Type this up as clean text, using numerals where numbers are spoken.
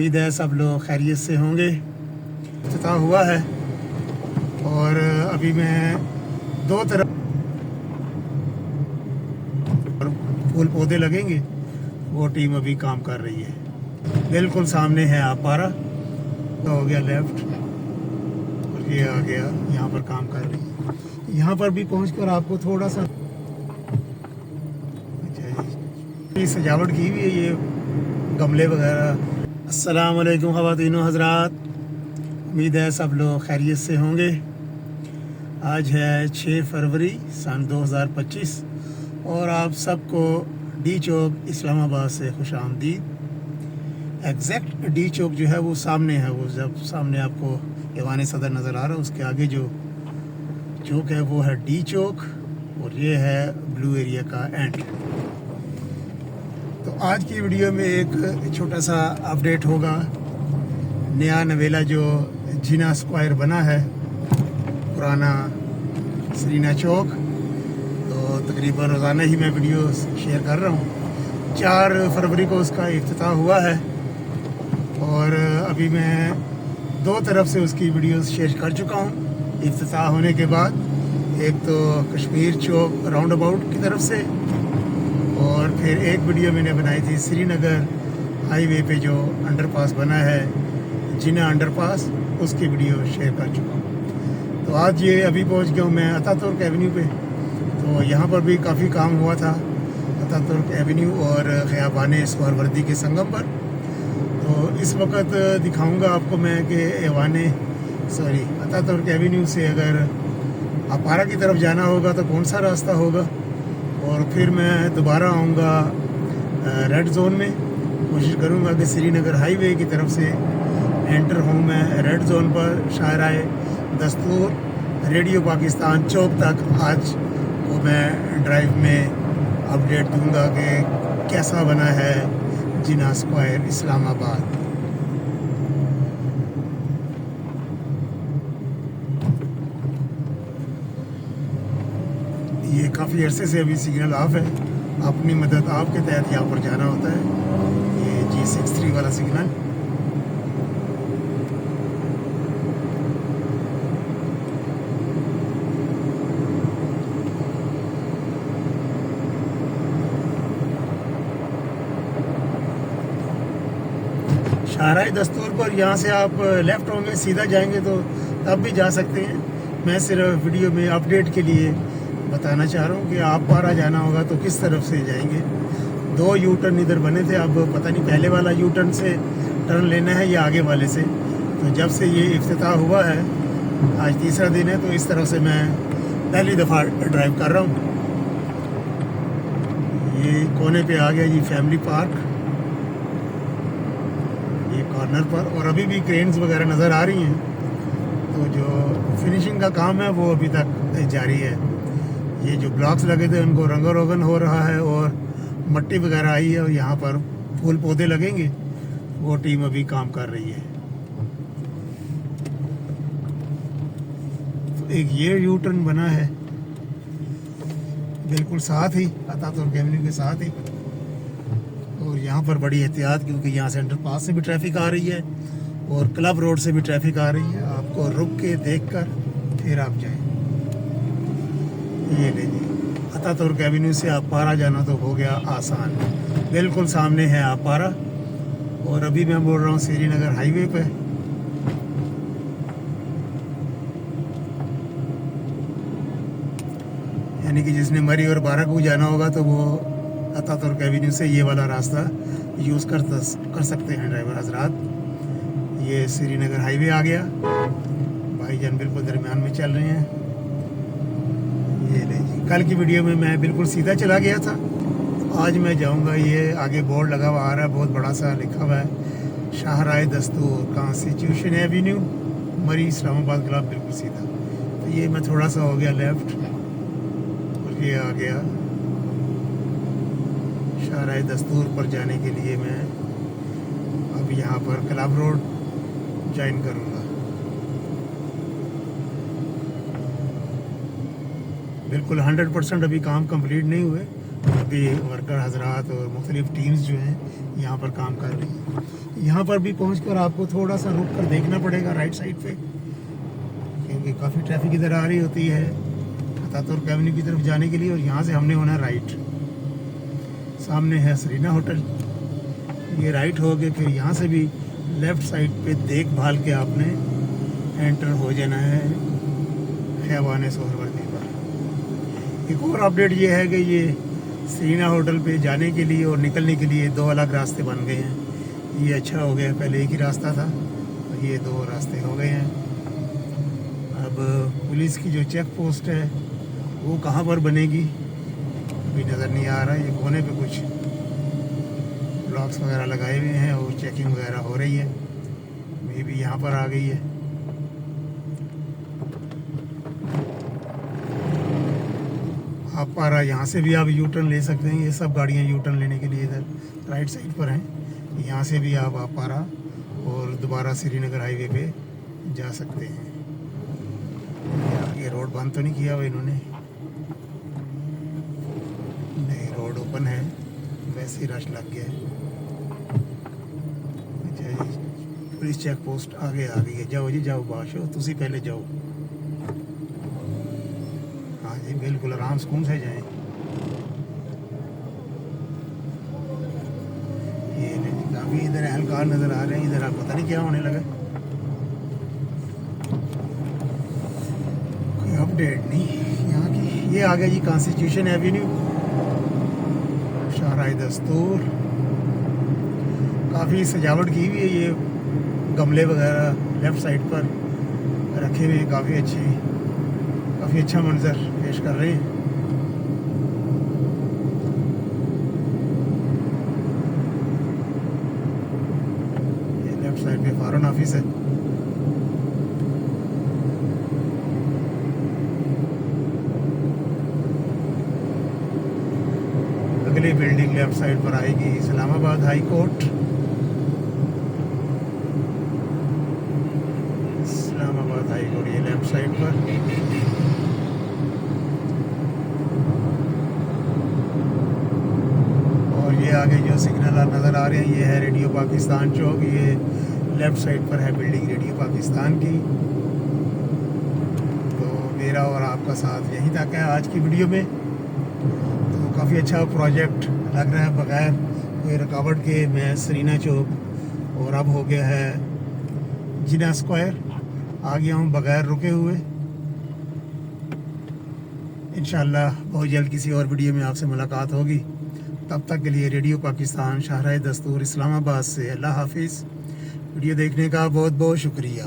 उम्मीद है सब लोग खैरियत से होंगे। इफ्तिताह हुआ है और अभी मैं दो तरफ फूल पौधे लगेंगे, वो टीम अभी काम कर रही है। बिल्कुल सामने है आपारा, तो हो गया लेफ्ट और ये आ गया, यहाँ पर काम कर रही है। यहाँ पर भी पहुँचकर आपको थोड़ा सा सजावट की हुई है, ये गमले वगैरह। अस्सलाम वालेकुम ख़वातीन व हज़रात, उम्मीद है सब लोग खैरियत से होंगे। आज है 6 फरवरी सन 2025 और आप सबको डी चौक इस्लामाबाद से खुश आमदीद। एग्जैक्ट डी चौक जो है वो सामने है, वो जब सामने आपको ऐवान सदर नज़र आ रहा है, उसके आगे जो चौक है वो है डी चौक और ये है ब्लू एरिया का एंड। तो आज की वीडियो में एक छोटा सा अपडेट होगा। नया नवेला जो जिना स्क्वायर बना है, पुराना सरीना चौक, तो तकरीबन रोज़ाना ही मैं वीडियो शेयर कर रहा हूँ। 4 फरवरी को उसका इफ्तिताह हुआ है और अभी मैं 2 तरफ से उसकी वीडियोस शेयर कर चुका हूँ। इफ्तिताह होने के बाद एक तो कश्मीर चौक राउंड अबाउट की तरफ से, और फिर एक वीडियो मैंने बनाई थी श्रीनगर हाईवे पे जो अंडरपास बना है, जिना अंडरपास, उसकी वीडियो शेयर कर चुका हूँ। तो आज ये अभी पहुँच गया हूँ मैं अतातुर्क एवेन्यू पे। तो यहाँ पर भी काफ़ी काम हुआ था, अतातुर्क एवेन्यू और ख़ियाबान सुहरावर्दी के संगम पर। तो इस वक्त दिखाऊंगा आपको मैं कि अतातुर्क एवेन्यू से अगर अपारा की तरफ जाना होगा तो कौन सा रास्ता होगा, और फिर मैं दोबारा आऊँगा रेड जोन में। कोशिश करूँगा कि श्रीनगर हाईवे की तरफ से एंटर हूँ मैं रेड जोन पर। शाहराए दस्तूर रेडियो पाकिस्तान चौक तक आज को मैं ड्राइव में अपडेट दूँगा कि कैसा बना है जिना स्क्वायर इस्लामाबाद। ये काफ़ी अरसे से अभी सिग्नल ऑफ है, अपनी मदद आपके तहत यहाँ पर जाना होता है। ये G63 वाला सिग्नल। शाहराए दस्तूर पर यहाँ से आप लेफ़्ट होंगे, सीधा जाएंगे तो तब भी जा सकते हैं। मैं सिर्फ वीडियो में अपडेट के लिए बताना चाह रहा हूँ कि आप पारा जाना होगा तो किस तरफ से जाएंगे। 2 यू टर्न इधर बने थे, अब पता नहीं पहले वाला यू टर्न से टर्न लेना है या आगे वाले से। तो जब से ये इफ्तिताह हुआ है, आज तीसरा दिन है, तो इस तरफ से मैं पहली दफ़ा ड्राइव कर रहा हूँ। ये कोने पे आ गया जी फैमिली पार्क, ये कॉर्नर पर, और अभी भी क्रेन्स वगैरह नज़र आ रही हैं। तो जो फिनिशिंग का काम है वो अभी तक जारी है। ये जो ब्लॉक्स लगे थे उनको रंगो रोगन हो रहा है और मट्टी वगैरह आई है, और यहाँ पर फूल पौधे लगेंगे, वो टीम अभी काम कर रही है। तो एक ये यू टर्न बना है बिल्कुल साथ ही अतातुर्क एवेन्यू के साथ ही, और यहाँ पर बड़ी एहतियात, क्योंकि यहाँ से अंडरपास से भी ट्रैफिक आ रही है और क्लब रोड से भी ट्रैफिक आ रही है। आपको रुक के देख कर फिर आप जाएं। ये लीजिए, अतातुर्क एवेन्यू से अपारा जाना तो हो गया आसान। बिल्कुल सामने है अपारा और अभी मैं बोल रहा हूँ श्रीनगर हाईवे पे। यानी कि जिसने मरी और बाराकू जाना होगा तो वो अतातुर्क एवेन्यू से ये वाला रास्ता यूज़ कर सकते हैं ड्राइवर हजरात। ये श्रीनगर हाईवे आ गया, भाईजान बिल्कुल दरमियान में चल रहे हैं। ये लीजिए, कल की वीडियो में मैं बिल्कुल सीधा चला गया था, आज मैं जाऊंगा, ये आगे बोर्ड लगा हुआ आ रहा है, बहुत बड़ा सा लिखा हुआ है शाहराए दस्तूर कॉन्स्टिट्यूशन एवेन्यू, मरी इस्लामाबाद क्लब, बिल्कुल सीधा। तो ये मैं थोड़ा सा हो गया लेफ्ट और ये आ गया शाहराए दस्तूर पर जाने के लिए मैं अब यहाँ पर क्लब रोड ज्वाइन करूँगा। बिल्कुल 100% अभी काम कंप्लीट नहीं हुए, अभी वर्कर हजरात और मुख्तलिफ टीम्स जो हैं यहाँ पर काम कर रही हैं। यहाँ पर भी पहुँचकर आपको थोड़ा सा रुक कर देखना पड़ेगा राइट साइड पे, क्योंकि काफ़ी ट्रैफिक इधर आ रही होती है अतातुर्क एवेन्यू की तरफ जाने के लिए। और यहाँ से हमने होना राइट, सामने है सरीना होटल, ये राइट हो गए। फिर यहाँ से भी लेफ़्ट साइड पे देखभाल के आपने एंटर हो जाना है खैबान सोहरवर्दी पर। एक और अपडेट ये है कि ये सरीना होटल पे जाने के लिए और निकलने के लिए दो अलग रास्ते बन गए हैं। ये अच्छा हो गया, पहले एक ही रास्ता था और ये दो रास्ते हो गए हैं। अब पुलिस की जो चेक पोस्ट है वो कहाँ पर बनेगी अभी नज़र नहीं आ रहा है। ये कोने पे कुछ ब्लॉक्स वगैरह लगाए हुए हैं और चेकिंग वगैरह हो रही है। मे भी यहाँ पर आ गई है। आप पारा यहाँ से भी आप यू टर्न ले सकते हैं। ये सब गाड़ियाँ यू टर्न लेने के लिए इधर राइट साइड पर हैं। यहाँ से भी आप पारा और दोबारा श्रीनगर हाईवे पे जा सकते हैं। ये रोड बंद तो नहीं किया हुआ इन्होंने, नहीं रोड ओपन है, वैसे ही रश लग गया है। अच्छा जी, पुलिस चेक पोस्ट आगे आ गई है। जाओ जी जाओ, बाशो तुसी पहले जाओ। हाँ जी बिल्कुल आराम सुकून से जाएं। ये काफ़ी इधर एहलकार नज़र आ रहे हैं। इधर आप पता नहीं क्या होने लगा, कोई अपडेट नहीं यहाँ की। ये आ गया जी कॉन्स्टिट्यूशन एवेन्यू, शाहराह दस्तूर। काफ़ी सजावट की हुई है, ये गमले वगैरह लेफ़्ट साइड पर रखे हुए, काफ़ी अच्छा मंजर पेश कर रहे हैं। ये लेफ़्ट साइड पे फॉरेन ऑफिस है। अगली बिल्डिंग लेफ़्ट साइड पर आएगी Islamabad high court. Islamabad high court ये लेफ़्ट साइड पर। ये आगे जो सिग्नल नज़र आ रहे हैं ये है रेडियो पाकिस्तान चौक। ये लेफ़्ट साइड पर है बिल्डिंग रेडियो पाकिस्तान की। तो मेरा और आपका साथ यहीं तक है आज की वीडियो में। तो काफ़ी अच्छा प्रोजेक्ट लग रहा है, बगैर कोई रुकावट के। मैं सरीना चौक और अब हो गया है जिना स्क्वायर आ गया हूँ बगैर रुके हुए। इंशाल्लाह बहुत जल्द किसी और वीडियो में आपसे मुलाकात होगी। तब तक के लिए रेडियो पाकिस्तान शाहराह दस्तूर इस्लामाबाद से अल्लाह हाफिज़। वीडियो देखने का बहुत बहुत शुक्रिया।